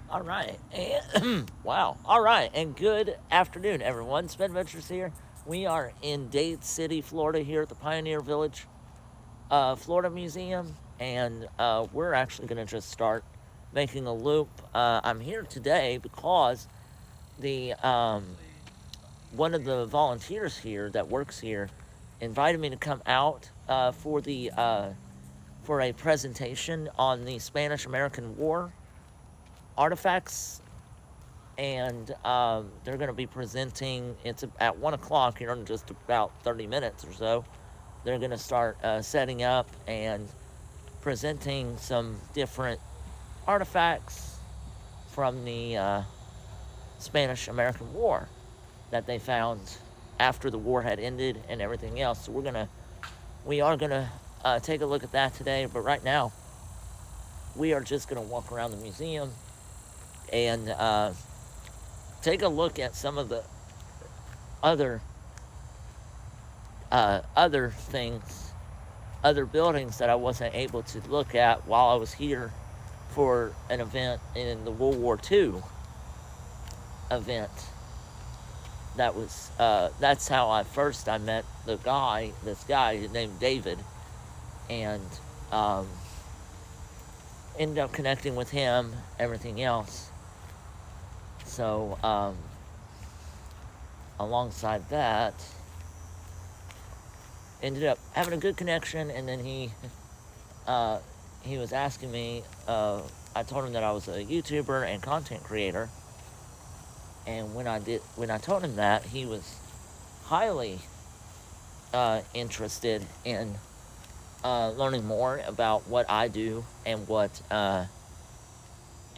All right, and wow. All right, and good afternoon, everyone. Spin Ventures here. We are in Dade City, Florida, here at the Pioneer Village, Florida Museum, and we're actually going to just start making a loop. I'm here today because the one of the volunteers here that works here invited me to come out for a presentation on the Spanish American War artifacts, and they're going to be presenting. It's at 1 o'clock here in just about 30 minutes or so. They're going to start setting up and presenting some different artifacts from the Spanish American War that they found after the war had ended and everything else. So we are gonna take a look at that today. But right now, we are just gonna walk around the museum and take a look at some of the other other things, other buildings that I wasn't able to look at while I was here for an event in the World War II event. That's how I met this guy named David, and um, ended up connecting with him, everything else. So alongside that, ended up having a good connection, and then he was asking me. I told him that I was a YouTuber and content creator, and when I told him that, he was highly interested in learning more about what I do and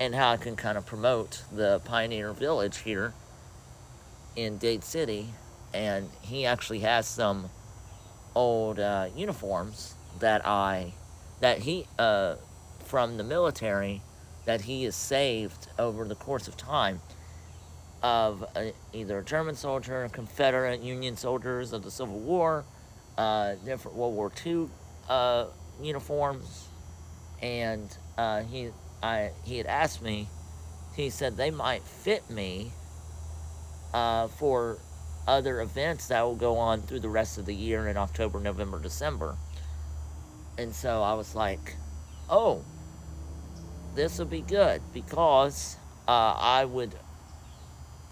and how I can kind of promote the Pioneer Village here in Dade City. And he actually has some old uniforms that he from the military that he has saved over the course of time of either a German soldier, Confederate, Union soldiers of the Civil War, different World War II uniforms, and he had asked me. He said they might fit me for other events that will go on through the rest of the year in October, November, December. And so I was like, oh, this will be good because I would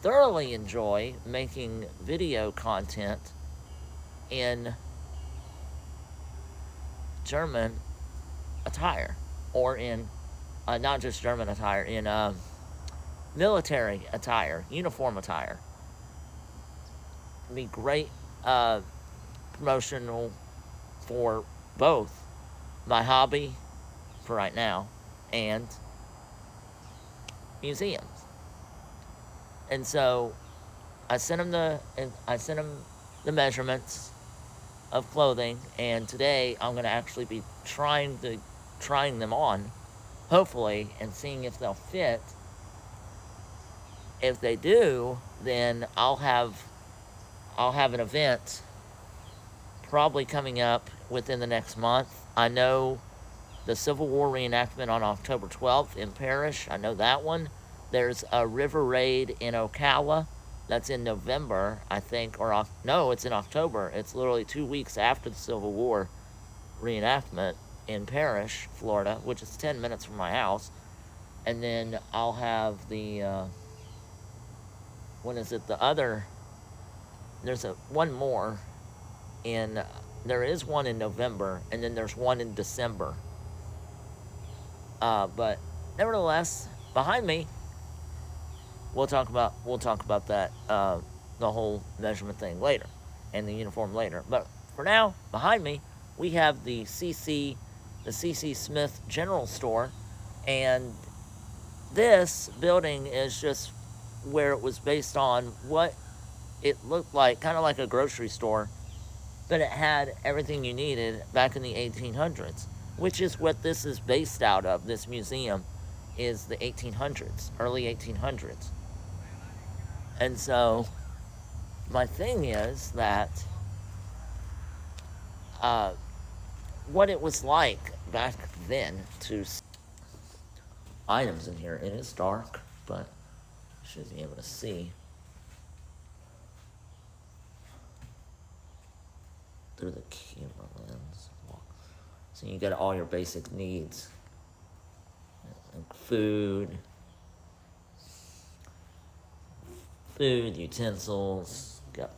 thoroughly enjoy making video content in German attire, or in not just German attire, in military attire, uniform attire. It'd be great promotional for both my hobby for right now and museums. And so I sent him the measurements of clothing, and today I'm going to actually be trying them on, hopefully, and seeing if they'll fit. If they do, then I'll have an event probably coming up within the next month. I know the Civil War reenactment on October 12th in Parrish. I know that one. There's a river raid in Ocala. That's in November, I think, no, it's in October. It's literally 2 weeks after the Civil War reenactment in Parrish, Florida, which is 10 minutes from my house. And then I'll have there's one more there is one in November, and then there's one in December. But nevertheless, behind me, we'll talk about that, the whole measurement thing later, and the uniform later. But for now, behind me, we have the CC Smith General Store, and this building is just where it was based on what it looked like, kind of like a grocery store, but it had everything you needed back in the 1800s, which is what this is based out of. This museum is the 1800s, early 1800s. And so my thing is that what it was like back then to items in here. It is dark. but you should be able to see through the camera lens. So you get all your basic needs, like food, utensils, got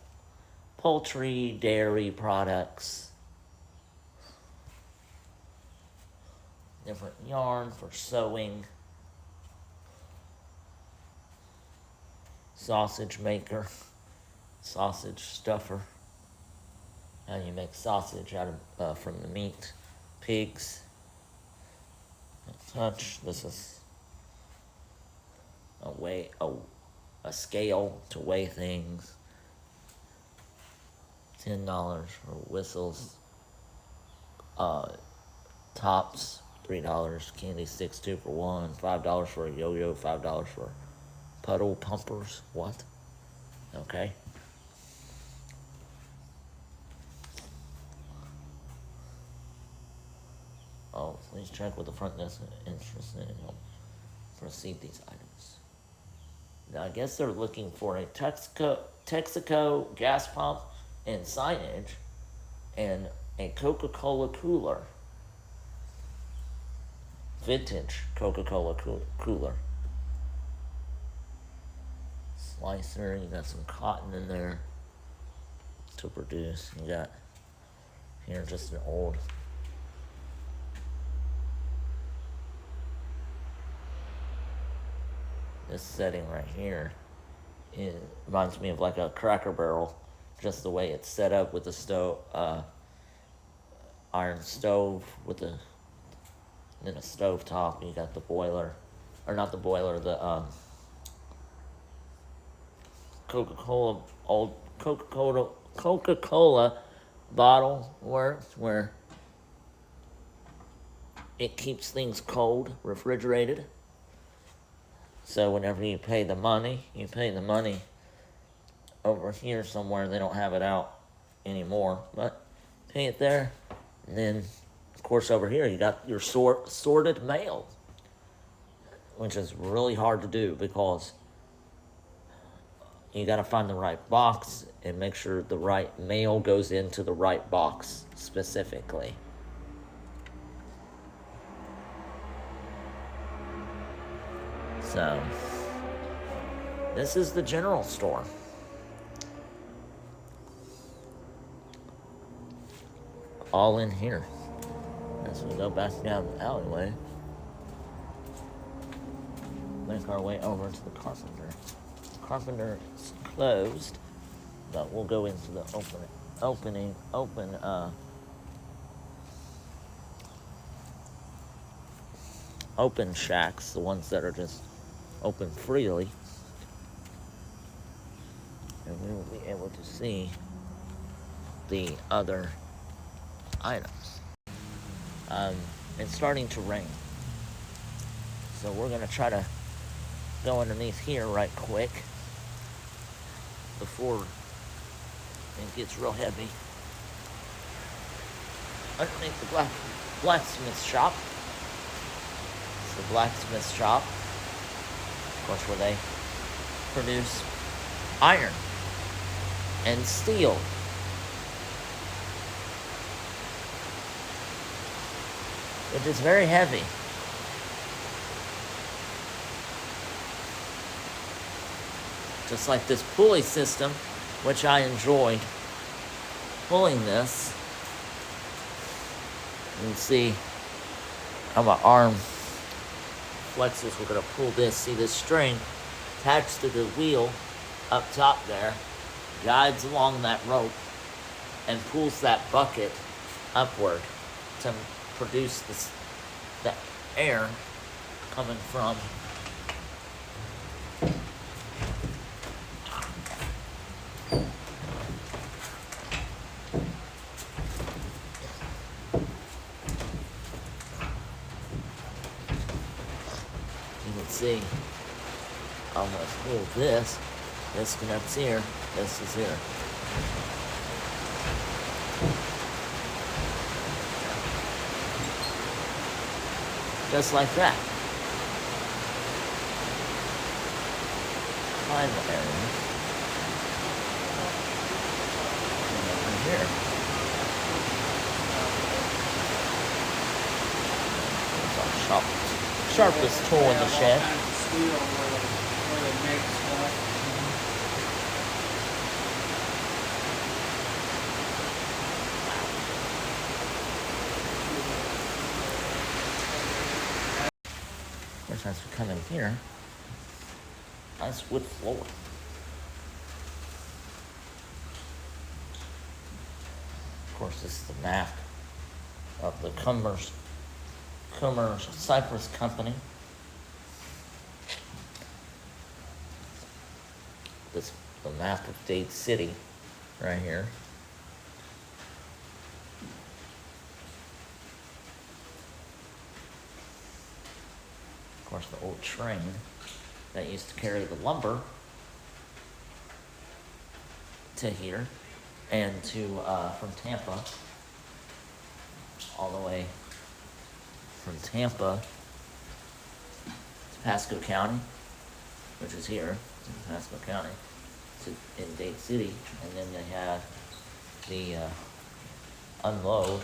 poultry, dairy products, different yarn for sewing, sausage maker, sausage stuffer. How you make sausage out of from the meat, pigs. Such. This is a scale to weigh things. $10 for whistles, tops, $3, candy sticks 2 for $1, $5 for a yo-yo, $5 for puddle pumpers. What? Okay. Oh, please check with the front desk interested in help proceed these items. Now, I guess they're looking for a Texaco gas pump and signage and a Coca-Cola cooler. Vintage Coca-Cola cooler. Slicer, you got some cotton in there to produce. You got here just an old this setting right here, it reminds me of like a Cracker Barrel, just the way it's set up with the stove, iron stove with a stove top. You got the boiler, or not the boiler, the old Coca-Cola bottle works, where it keeps things cold, refrigerated. So whenever you pay the money over here somewhere. They don't have it out anymore, but pay it there. And then, of course, over here you got your sorted mail, which is really hard to do because you got to find the right box and make sure the right mail goes into the right box specifically. So, this is the general store. All in here. As we go back down the alleyway, make our way over to the carpenter. The carpenter is closed, but we'll go into the open shacks, the ones that are just open freely, and we will be able to see the other items. It's starting to rain, so we're going to try to go underneath here right quick before it gets real heavy. Underneath the Blacksmith Shop. It's the Blacksmith Shop, of course, where they produce iron and steel. Which is very heavy. Just like this pulley system, which I enjoyed pulling this. You can see how my arm flexes. We're going to pull this. See this string attached to the wheel up top there, guides along that rope and pulls that bucket upward to produce the air coming from you can see I'm going to pull this connects here, this is here. Just like that. sidewalk area. And over here. There's our sharpest tool in the shed. Steel where they make stuff. Of course, as we come in here, nice wood floor. Of course, this is the map of the Cumbers Cypress Company. This the map of Dade City, right here. Of course, the old train that used to carry the lumber to here and to from Tampa all the way from Tampa to Pasco County, which is here in Pasco County, to in Dade City, and then they had the unload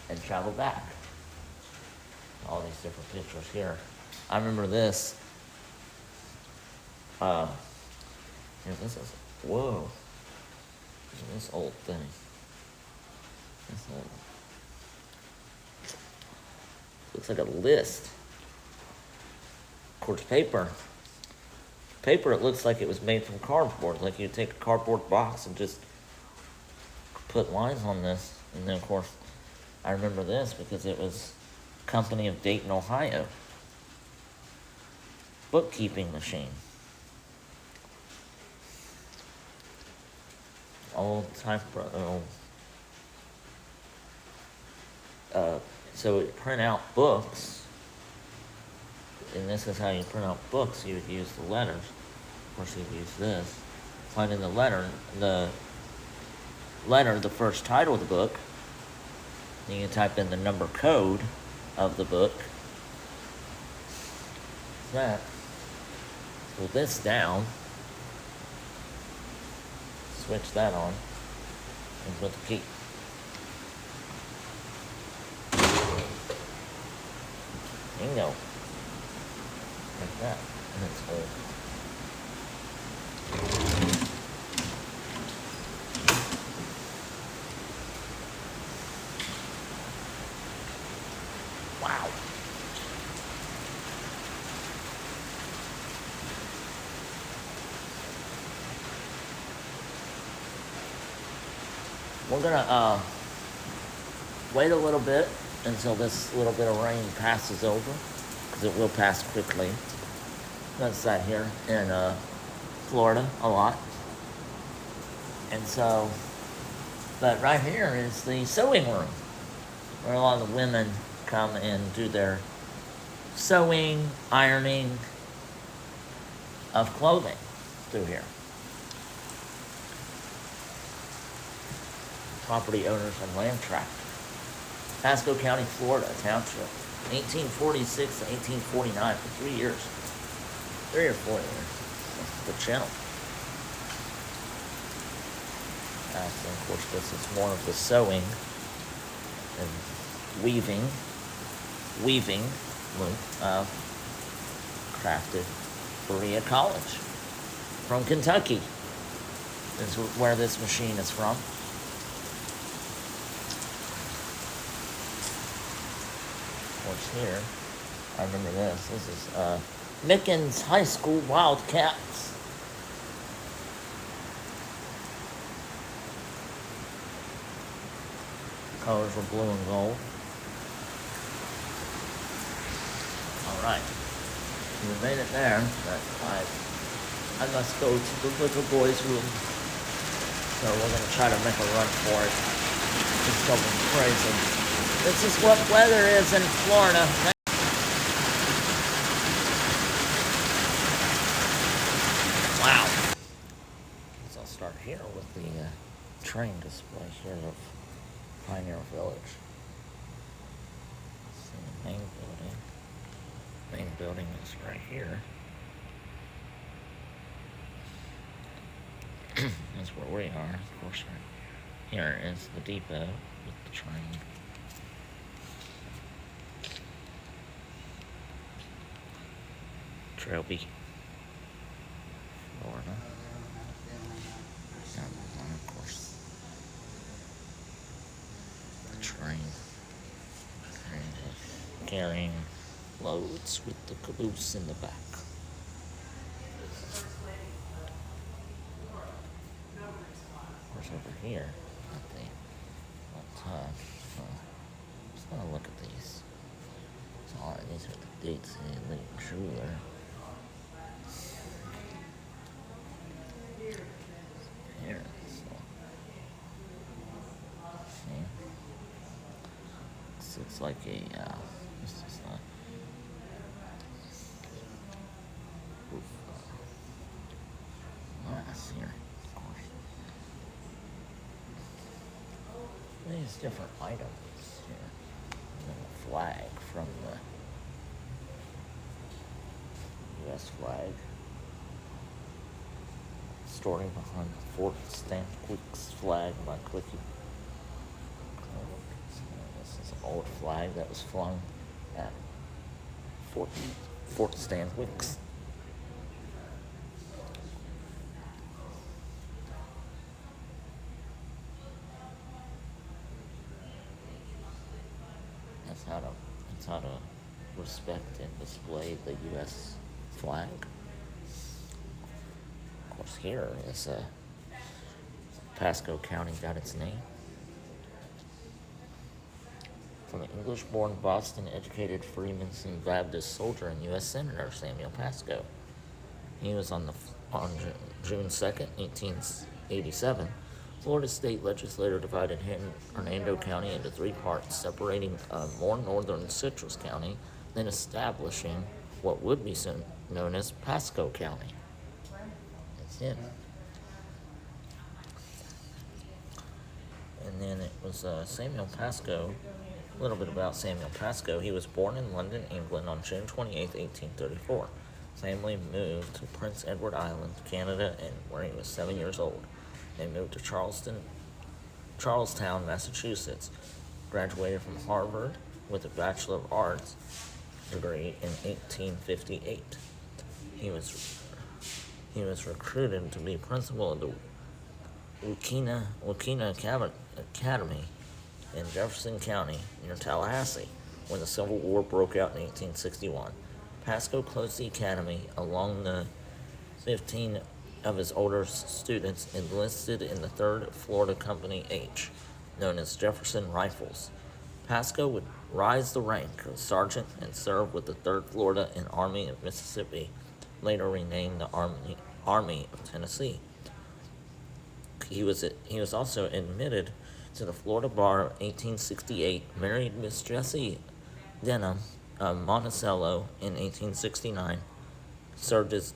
and travel back. All these different pictures here. I remember this. Here, this is, whoa. Look at this old thing. This old. Looks like a list. Of course, paper. Paper, it looks like it was made from cardboard. Like you take a cardboard box and just put lines on this. And then, of course, I remember this because it was Company of Dayton, Ohio. Bookkeeping machine. Old typewriter. So it print out books, and this is how you print out books. You would use the letters. Of course, you'd use this. Find in the first title of the book. Then you type in the number code of the book. That. Pull this down. Switch that on. And put the key. Bingo. Like that. And it's old. Wow. We're gonna wait a little bit until this little bit of rain passes over, because it will pass quickly. That's that here in Florida a lot. And so, but right here is the sewing room, where a lot of the women come and do their sewing, ironing of clothing through here. Property owners and land tract. Pasco County, Florida, township. 1846 to 1849 for 3 years. 3 or 4 years. That's the channel. And of course, this is more of the sewing and weaving crafted Berea College from Kentucky. This is where this machine is from. Here, I remember this. This is Mickens High School Wildcats. Colors were blue and gold. All right, we made it there, but I must go to the little boys' room. So we're gonna try to make a run for it. It's something crazy. This is what weather is in Florida. Wow. So I'll start here with the train display here of Pioneer Village. This is the main building. Main building is right here. That's where we are. Of course, here is the depot with the train. Trophy, Florida. And of course, the train carrying loads with the caboose in the back. Of course, over here at the top, just gonna look at these. So these are the dates in the jeweler. Here, so see, this looks like a this is not. Glass here, of course. These different items here. And then a flag from the U.S. flag. Story behind the Fort Stanwix flag by clicking. So this is an old flag that was flung at Fort Stanwix. That's how to respect and display the U.S. flag. Of course, here is Pasco County got its name from an English-born, Boston-educated Freemason Baptist soldier and U.S. Senator Samuel Pasco. He was on June 2nd, 1887. Florida state legislature divided Hernando County into three parts, separating a more northern Citrus County, then establishing what would be soon known as Pasco County. That's it. And then it was Samuel Pasco. A little bit about Samuel Pasco. He was born in London, England on June 28, 1834. Family moved to Prince Edward Island, Canada, and where he was 7 years old. They moved to Charlestown, Massachusetts. Graduated from Harvard with a Bachelor of Arts degree in 1858. He was recruited to be principal of the Wakena Academy in Jefferson County near Tallahassee when the Civil War broke out in 1861. Pasco closed the academy along the 15 of his older students enlisted in the 3rd Florida Company H, known as Jefferson Rifles. Pasco would rise the rank of sergeant and serve with the 3rd Florida and Army of Mississippi, later renamed the Army of Tennessee. He was also admitted to the Florida Bar of 1868, married Miss Jessie Denham of Monticello in 1869, served as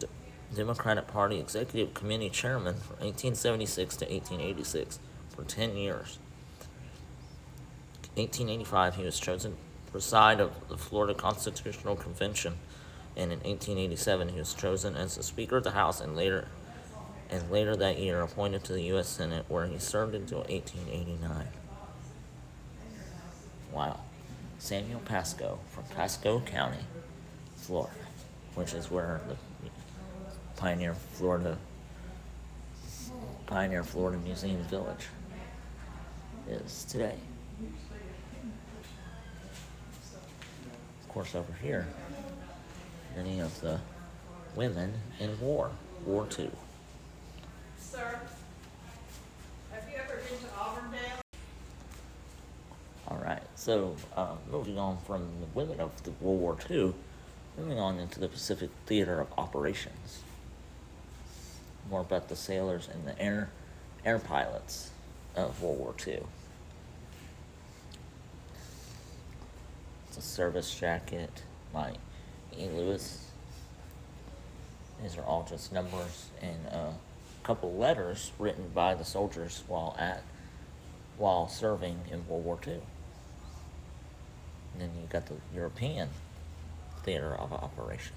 Democratic Party Executive Committee Chairman from 1876 to 1886 for 10 years. 1885, he was chosen to preside of the Florida Constitutional Convention, and in 1887, he was chosen as the Speaker of the House, and later that year appointed to the U.S. Senate, where he served until 1889. Wow. Samuel Pasco from Pasco County, Florida, which is where the Pioneer, Florida Museum Village is today. Of course, over here, many of the women in World War II. Sir, have you ever been to Auburndale? All right, so moving on from the women of the World War II, moving on into the Pacific Theater of Operations. More about the sailors and the air pilots of World War II. It's a service jacket by E. Lewis. These are all just numbers and a couple letters written by the soldiers while serving in World War II. And then you got the European Theater of Operations.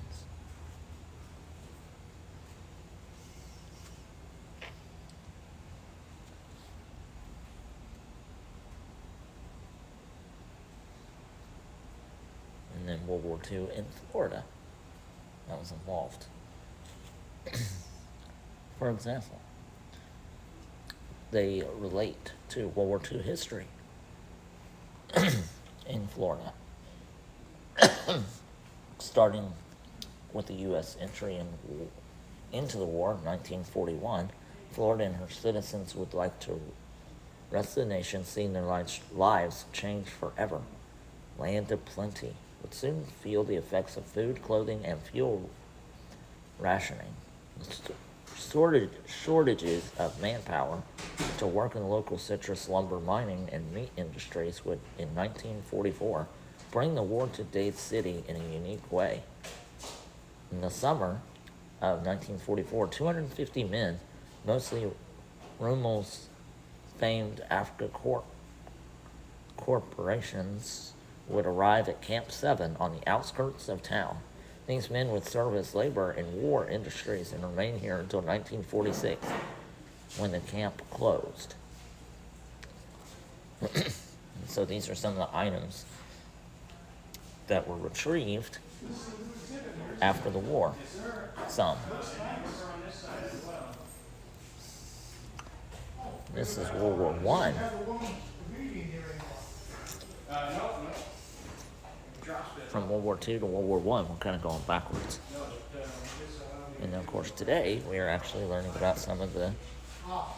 War II in Florida that was involved. For example, they relate to World War II history in Florida, starting with the U.S. entry into the war in 1941. Florida and her citizens would like to rest of the nation, seeing their lives change forever. Land of plenty would soon feel the effects of food, clothing, and fuel rationing. Shortages of manpower to work in the local citrus, lumber, mining, and meat industries would, in 1944, bring the war to Dade City in a unique way. In the summer of 1944, 250 men, mostly Rummel's famed Africa corporations, would arrive at Camp 7 on the outskirts of town. These men would serve as labor in war industries and remain here until 1946, when the camp closed. So these are some of the items that were retrieved after the war. Some. This is World War I. From World War II to World War I, we're kind of going backwards. And then, of course, today we are actually learning about some of the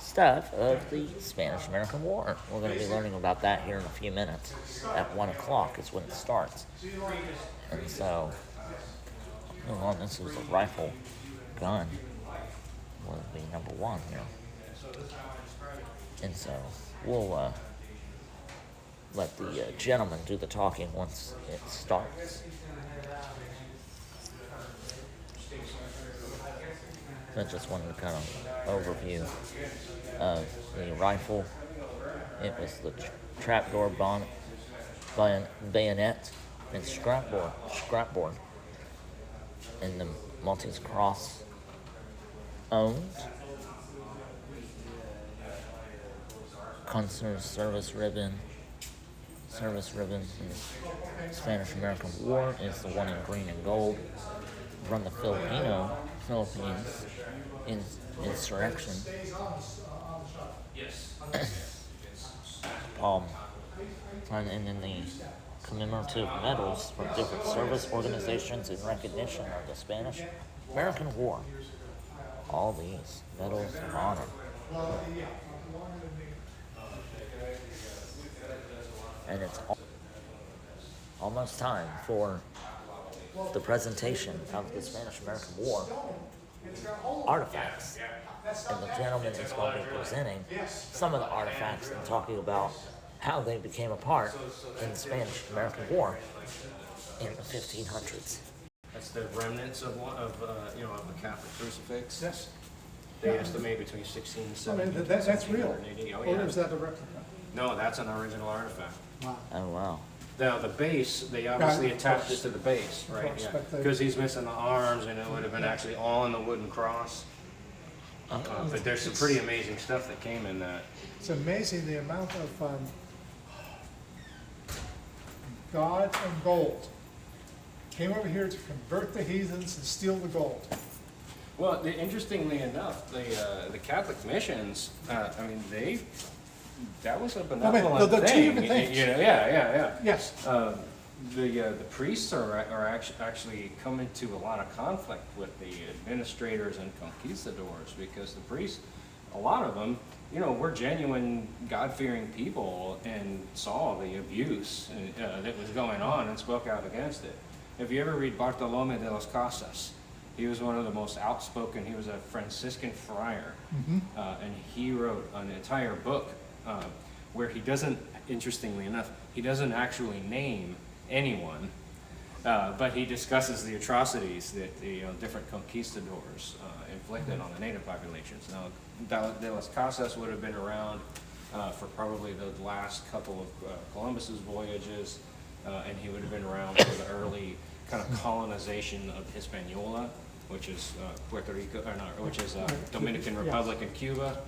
stuff of the Spanish-American War. We're going to be learning about that here in a few minutes. At 1 o'clock is when it starts. And so, this is a rifle gun. Will be number 1 here. And so, we'll let the gentleman do the talking once it starts. So I just wanted to kind of overview of the rifle. It was the trapdoor bayonet and scrapboard, and the Maltese cross owned. Consular service ribbon in the Spanish-American War is the one in green and gold from the Philippines insurrection. And then the commemorative medals from different service organizations in recognition of the Spanish-American War. All these medals of honor. And it's almost time for the presentation of the Spanish-American War artifacts. And the gentleman is going to be presenting some of the artifacts and talking about how they became a part in the Spanish-American War in the 1500s. That's the remnants of a Catholic crucifix. Yes. They estimate between 16 and I 17. mean, that's real. 1680. Oh, Or yeah. is that a replica? No, that's an original artifact. Wow. Oh, wow. Now, the base, they obviously of attached it course. to the base, right? course, Yeah. but they- Because he's missing the arms, and it would have been actually all in the wooden cross. But there's some pretty amazing stuff that came in that. It's amazing the amount of God and gold came over here to convert the heathens and steal the gold. Well, interestingly enough, the Catholic missions, that was a benevolent the two thing. different things. Yeah. Yes. The priests are actually come into a lot of conflict with the administrators and conquistadors, because the priests, a lot of them, were genuine God-fearing people and saw the abuse that was going on and spoke out against it. If you ever read Bartolome de las Casas, he was one of the most outspoken. He was a Franciscan friar, and he wrote an entire book where he doesn't, interestingly enough, he doesn't actually name anyone, but he discusses the atrocities that the different conquistadors inflicted on the native populations. Now, de las Casas would have been around for probably the last couple of Columbus's voyages, and he would have been around for the early kind of colonization of Hispaniola, which is Puerto Rico, which is Dominican Republic and Cuba,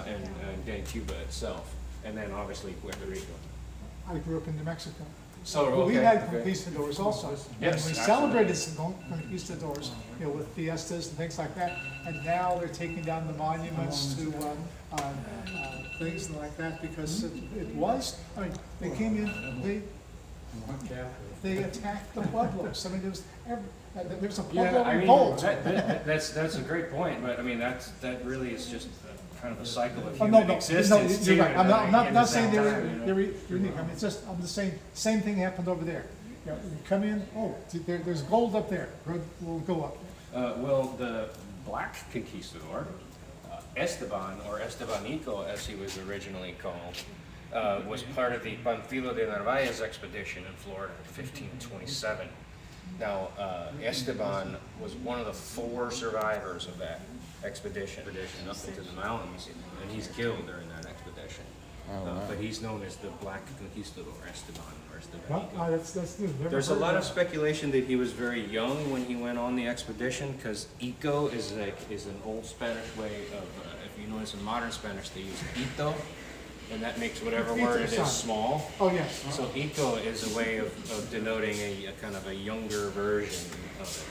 and then Cuba itself, and then obviously Puerto Rico. I grew up in New Mexico. So, But we okay, had okay. conquistadors also. Yes, And we absolutely. celebrated some conquistadors, with fiestas and things like that. And now they're taking down the monuments to things like that because it was, I mean, they came in, they attacked the Pueblos. I mean, there was a Yeah, Pueblo I mean, revolt. that's a great point, but I mean, that really is just kind of a cycle of Oh, human no, existence. you're too, right. I'm in not the not saying same they're, time, you know? they're unique. I mean, it's just, I'm just saying, same thing happened over there. You come in, oh, there's gold up there. We'll go up there. Well, the black conquistador, Esteban, or Estebanico as he was originally called, was part of the Pamfilo de Narvaez expedition in Florida in 1527. Now, Esteban was one of the 4 survivors of that expedition up into the mountains, and he's killed during that expedition. But he's known as the Black Conquistador, Esteban, or Estebanico. Well, that's new. Never There's a heard lot of that. speculation that he was very young when he went on the expedition, because Ico is an old Spanish way of, if you notice in modern Spanish, they use ito, and that makes whatever word it Ito, is small. Oh, yes. So Ico is a way of denoting a kind of a younger version of it.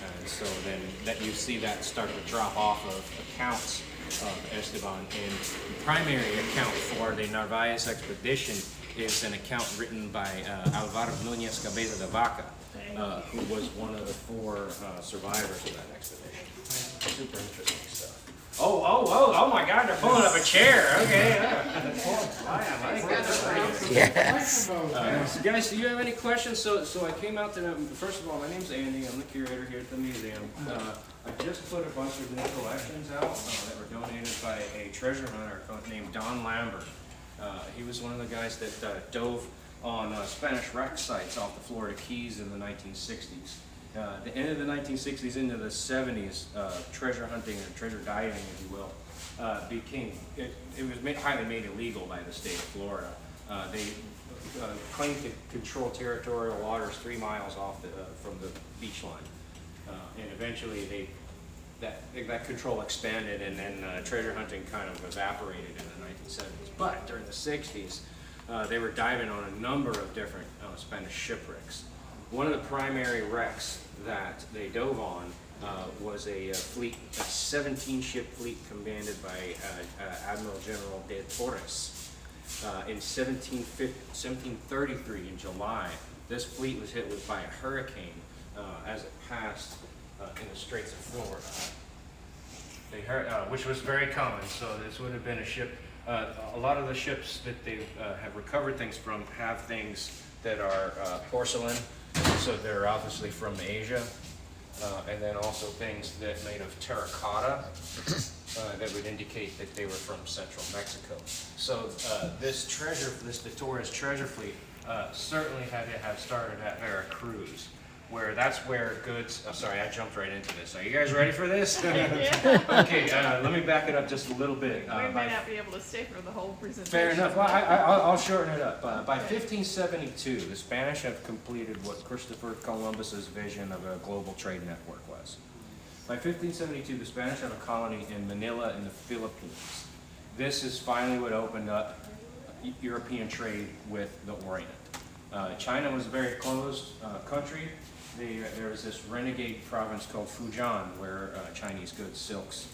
And so then that you see that start to drop off of accounts of Esteban. And the primary account for the Narvaez expedition is an account written by Alvaro Núñez Cabeza de Vaca, who was one of the 4 survivors of that expedition. Super interesting stuff. Oh my God, they're pulling up a chair. Okay. I like that. Yes. So guys, do you have any questions? So I came out to them. First of all, my name's Andy. I'm the curator here at the museum. I just put a bunch of new collections out that were donated by a treasure hunter named Don Lambert. He was one of the guys that dove on Spanish wreck sites off the Florida Keys in the 1960s. The end of the 1960s into the 70s, treasure hunting or treasure diving, if you will, it was highly made illegal by the state of Florida. They claimed to control territorial waters 3 miles off from the beach line, and eventually that control expanded, and then treasure hunting kind of evaporated in the 1970s. But during the 60s, they were diving on a number of different Spanish shipwrecks. One of the primary wrecks that they dove on was a 17-ship fleet commanded by Admiral General de Torres. In 1733, in July, this fleet was hit by a hurricane as it passed in the Straits of Florida. Which was very common, so this would have been a ship. A lot of the ships that they have recovered things from have things that are porcelain, so they're obviously from Asia, and then also things that made of terracotta that would indicate that they were from central Mexico. So this De Torres treasure fleet certainly had to have started at Veracruz, where that's where goods, sorry, I jumped right into this. Are you guys ready for this? Okay, let me back it up just a little bit. We may not be able to stay for the whole presentation. Fair enough. Well, I'll shorten it up. By 1572, the Spanish have completed what Christopher Columbus's vision of a global trade network was. By 1572, the Spanish have a colony in Manila in the Philippines. This is finally what opened up European trade with the Orient. China was a very closed country. There was this renegade province called Fujian, where Chinese goods, silks,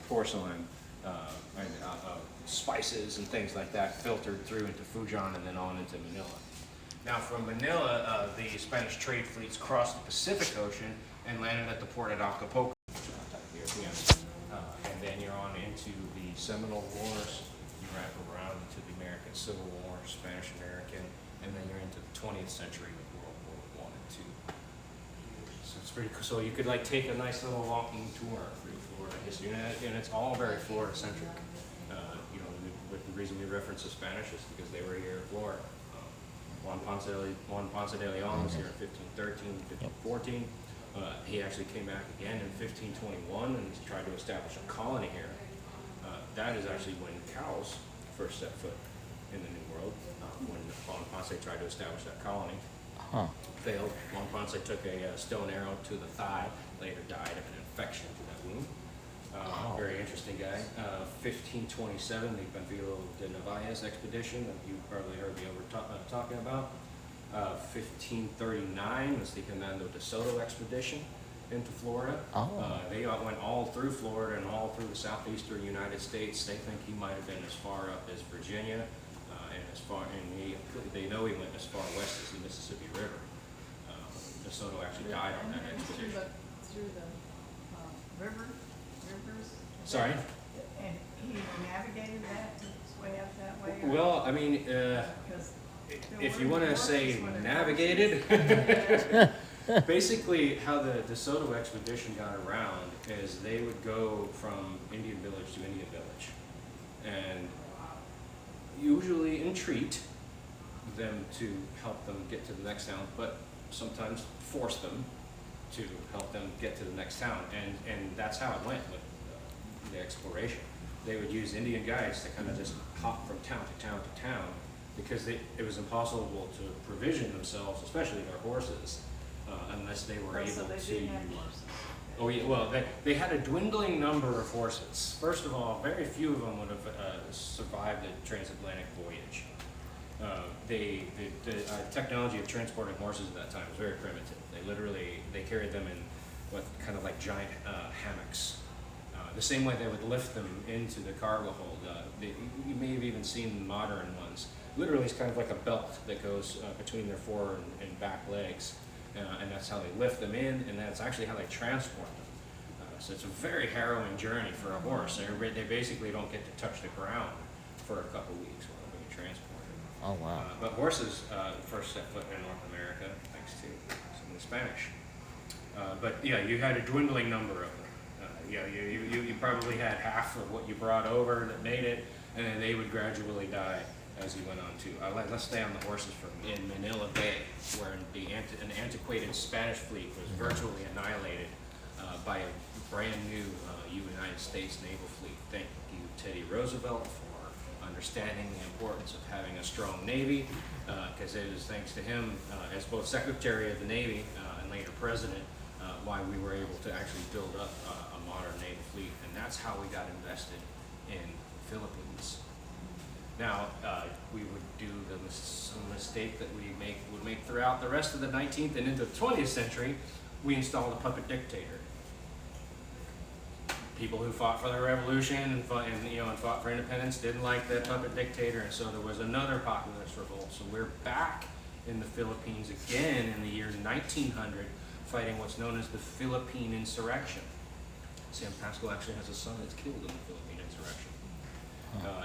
porcelain, and spices and things like that filtered through into Fujian and then on into Manila. Now from Manila, the Spanish trade fleets crossed the Pacific Ocean and landed at the port at Acapulco. And then you're on into the Seminole Wars, you wrap around into the American Civil War, Spanish-American, and then you're into the 20th century with World War I and II. So it's pretty cool. So you could like take a nice little walking tour through Florida history, and it's all very Florida-centric. The reason we reference the Spanish is because they were here in Florida. Juan Ponce de Leon was here in 1513, 1514. He actually came back again in 1521 and tried to establish a colony here. That is actually when cows first set foot in the New World, when Juan Ponce tried to establish that colony. Failed. Juan Ponce took a stone arrow to the thigh, later died of an infection to that wound. Very interesting guy. 1527, the Pamfilo de Narvaez expedition that you probably heard me talking about. 1539 was the Hernando de Soto expedition into Florida. Oh. They went all through Florida and all through the southeastern United States. They think he might have been as far up as Virginia, they know he went as far west as the Mississippi River. De Soto actually died on that expedition. Through the rivers? Sorry? And he navigated that to its way up that way? Well, I mean, Because if you want to say navigated, basically how the De Soto expedition got around is they would go from Indian village to Indian village and usually entreat them to help them get to the next town, but sometimes force them to help them get to the next town. And that's how it went with the exploration. They would use Indian guides to kind of just hop from town to town to town because it was impossible to provision themselves, especially their horses, unless they were able so they to. didn't have horses. Oh yeah, well, they had a dwindling number of horses. First of all, very few of them would have survived the transatlantic voyage. The technology of transporting horses at that time was very primitive. They carried them in what kind of like giant hammocks. The same way they would lift them into the cargo hold. You may have even seen modern ones. Literally, it's kind of like a belt that goes between their fore and back legs. And that's how they lift them in, and that's actually how they transport them. So it's a very harrowing journey for a horse. They basically don't get to touch the ground for a couple weeks while they're being transported. Oh, wow. But horses first set foot in North America thanks to some of the Spanish. But yeah, you had a dwindling number of them. You probably had half of what you brought over that made it, and then they would gradually die as he went on too. Let's stay on the horses for in Manila Bay, where an antiquated Spanish fleet was virtually annihilated by a brand new United States naval fleet. Thank you, Teddy Roosevelt, for understanding the importance of having a strong navy, because it is thanks to him, as both Secretary of the Navy and later President, why we were able to actually build up a modern naval fleet, and that's how we got invested in the Philippines. Now, we would do some mistake that we would make throughout the rest of the 19th and into the 20th century. We installed a puppet dictator. People who fought for the revolution and fought for independence didn't like that puppet dictator, and so there was another populist revolt. So we're back in the Philippines again in the year 1900, fighting what's known as the Philippine Insurrection. Sam Pasco actually has a son that's killed in the Philippine Insurrection.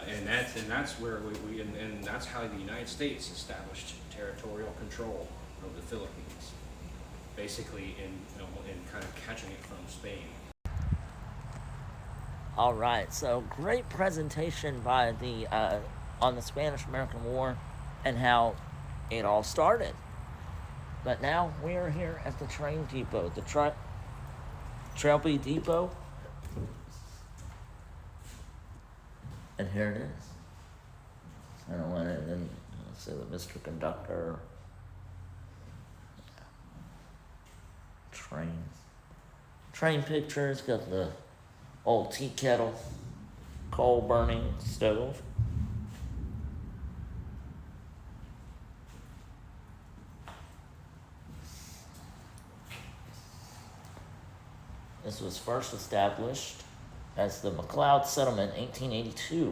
And that's where and that's how the United States established territorial control of the Philippines, basically in kind of catching it from Spain. All right, so great presentation by on the Spanish-American War and how it all started. But now we are here at the train depot, the Trailby Depot. And here it is. I don't want it in, let's say the Mr. Conductor. Train pictures, got the old tea kettle, coal burning stove. This was first established as the McLeod Settlement in 1882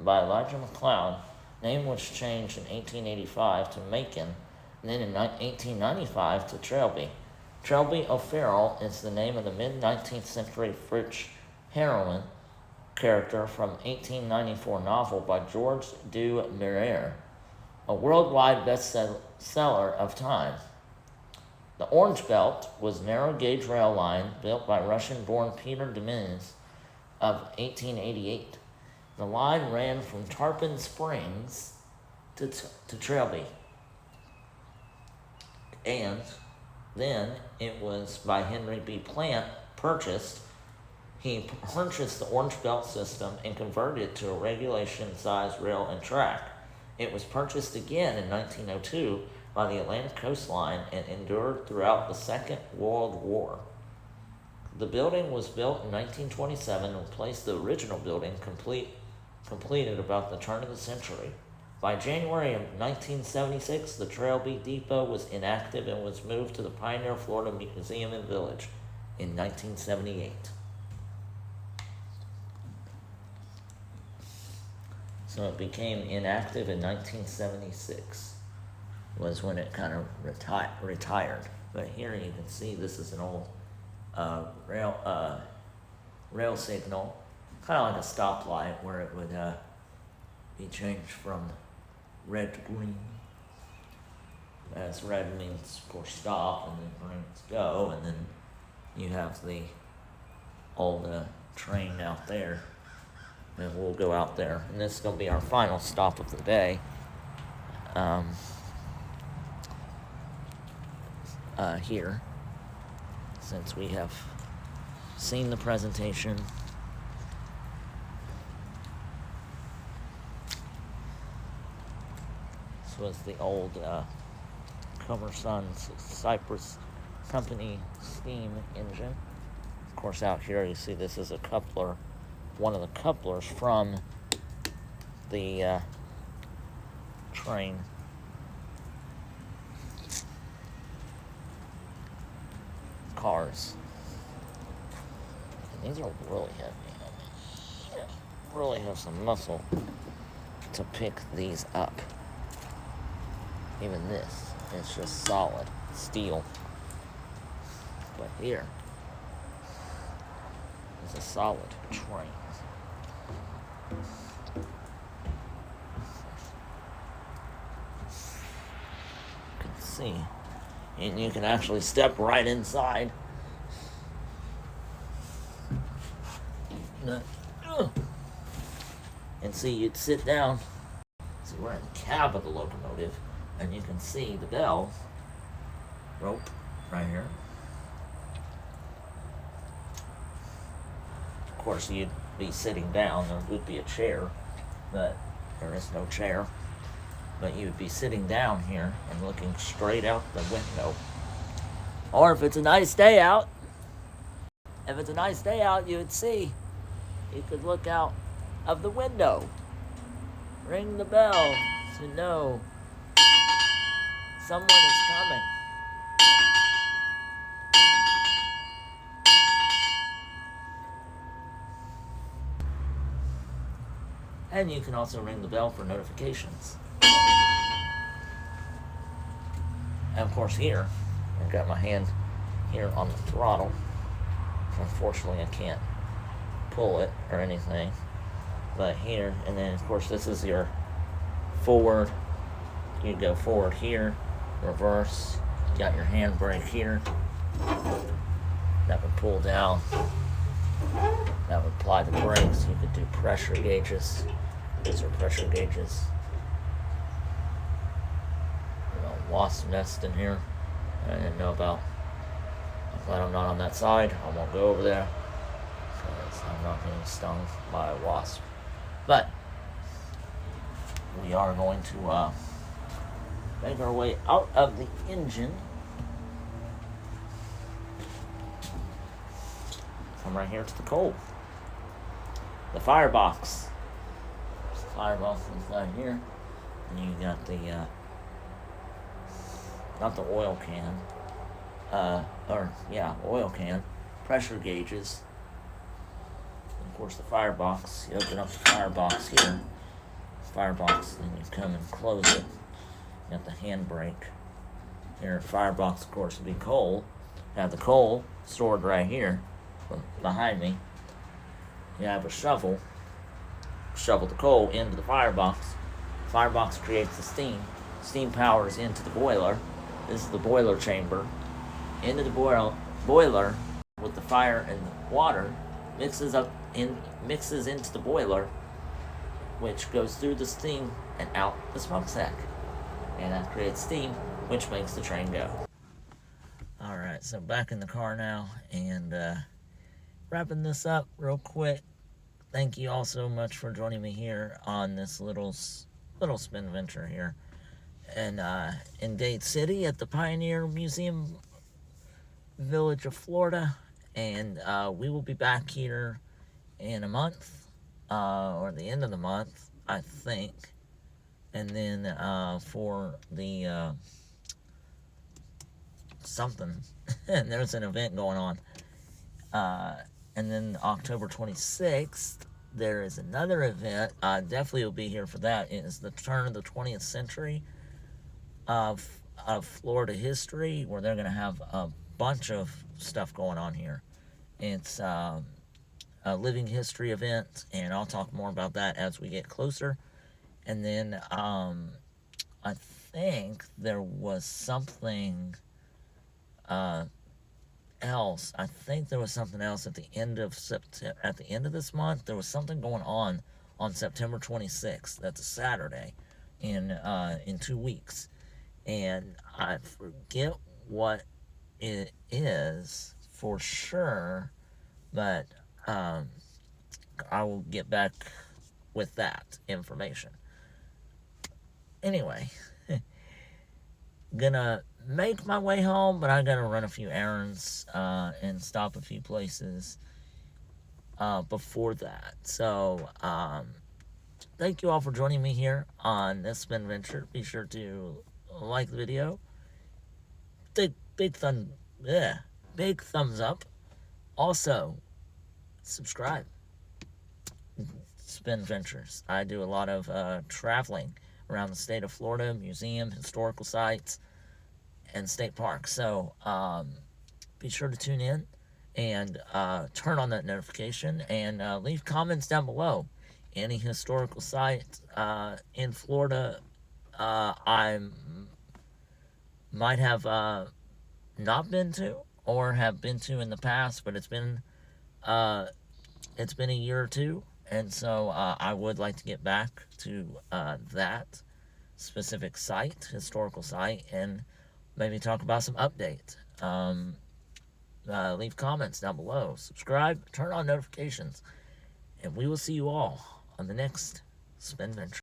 by Elijah McLeod. Name was changed in 1885 to Macon, and then in 1895 to Trailby. Trailby O'Farrell is the name of the mid-19th century French heroine character from 1894 novel by George du Maurier, a worldwide bestseller of time. The Orange Belt was a narrow-gauge rail line built by Russian-born Peter Demise of 1888. The line ran from Tarpon Springs to Trailby. And then it was by Henry B. Plant purchased. He purchased the Orange Belt system and converted it to a regulation-sized rail and track. It was purchased again in 1902 by the Atlantic Coastline and endured throughout the Second World War. The building was built in 1927 and replaced the original building completed about the turn of the century. By January of 1976, the Trailby Depot was inactive and was moved to the Pioneer, Florida Museum and Village in 1978. So it became inactive in 1976, was when it kind of retired. But here you can see this is an old rail signal, kind of like a stoplight where it would be changed from red to green. As red means, of course, stop, and then green means go, and then you have the old train out there, and we'll go out there. And this is going to be our final stop of the day. Here, since we have seen the presentation. This was the old Comerson's Cypress Company steam engine. Of course, out here you see this is a coupler, one of the couplers from the train. Cars. And these are really heavy. I mean, really have some muscle to pick these up. Even this, it's just solid steel. But here is a solid train. You can see. And you can actually step right inside. And see, you'd sit down. See, we're in the cab of the locomotive, and you can see the bell rope right here. Of course, you'd be sitting down. There would be a chair, but there is no chair. But you would be sitting down here and looking straight out the window. Or if it's a nice day out, you would see, you could look out of the window. Ring the bell to know someone is coming. And you can also ring the bell for notifications. And of course here, I've got my hand here on the throttle. Unfortunately, I can't pull it or anything. But here, and then of course this is your forward. You go forward here, reverse. You got your handbrake here. That would pull down. That would apply the brakes. You could do pressure gauges. These are pressure gauges. Wasp nest in here. I didn't know about. I'm glad I'm not on that side. I won't go over there because I'm not getting stung by a wasp. But we are going to make our way out of the engine. Come right here to the coal. The firebox. There's the firebox inside here. And you got the not the oil can, oil can, pressure gauges, and of course the firebox. You open up the firebox here, then you come and close it. You got the handbrake. Your firebox, of course, would be coal. You have the coal stored right here, behind me. You have a shovel the coal into the firebox. Firebox creates the steam. Steam powers into the boiler. This is the boiler chamber. Into the boiler with the fire and the water mixes into the boiler, which goes through the steam and out the smokestack. And that creates steam, which makes the train go. Alright, so back in the car now, and wrapping this up real quick. Thank you all so much for joining me here on this little spin venture here. And in Dade City at the Pioneer Museum Village of Florida. And we will be back here in a month, or the end of the month, I think. And then for the something, there's an event going on. And then October 26th, there is another event. I definitely will be here for that. It is the turn of the 20th century of Florida history, where they're going to have a bunch of stuff going on here. It's a living history event, and I'll talk more about that as we get closer. And then I think there was something else. I think there was something else at the end of at the end of this month. There was something going on September 26th. That's a Saturday in 2 weeks, and I forget what it is for sure, but I will get back with that information. Anyway, gonna make my way home, but I gotta run a few errands and stop a few places before that. So, thank you all for joining me here on this spin venture. Be sure to like the video, big thumbs up. Also, subscribe. Spin Ventures. I do a lot of traveling around the state of Florida, museums, historical sites, and state parks. So be sure to tune in and turn on that notification, and leave comments down below. Any historical site in Florida I might have not been to, or have been to in the past, but it's been a year or two, and so I would like to get back to that specific site, historical site, and maybe talk about some updates. Leave comments down below, subscribe, turn on notifications, and we will see you all on the next Spin Venture.